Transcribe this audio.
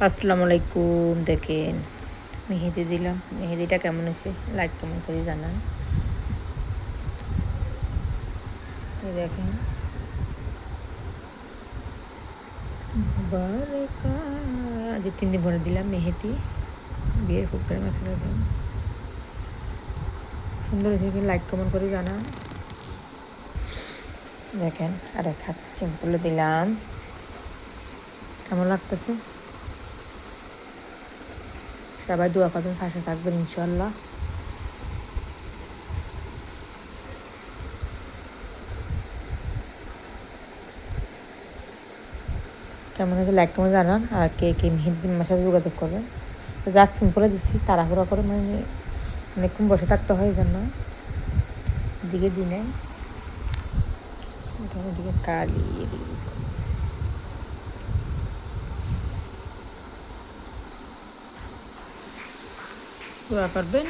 আসসালামু আলাইকুম। দেখেন মেহেদি দিলাম, মেহেদিটা কেমন হয়েছে লাইক কমেন্ট করে জানান। এই দেখেন আজ 3 দিন পরে দিলাম মেহেদি, বিয়ের ফুটকার মাছ। দেখেন সুন্দর হয়েছে, লাইক কমেন্ট করে জানান। দেখেন আর এক হাত সিম্পলে দিলাম, কেমন লাগতেছে? সবাই দোয়া করবেন, পাশে থাকবেন ইনশাল্লাহ। কেমন হয়েছে লাইক কমেন্ট জানান। আর কে কে মেহেদি আমার সাথে যোগাযোগ করবেন। জাস্ট সিম্পলে দিচ্ছি, তাড়াহুড়া করে মানে অনেকক্ষণ বসে থাকতে হয়, এই জন্য এদিকে দিনে এদিকে কালি এদিকে দোয়া করবেন।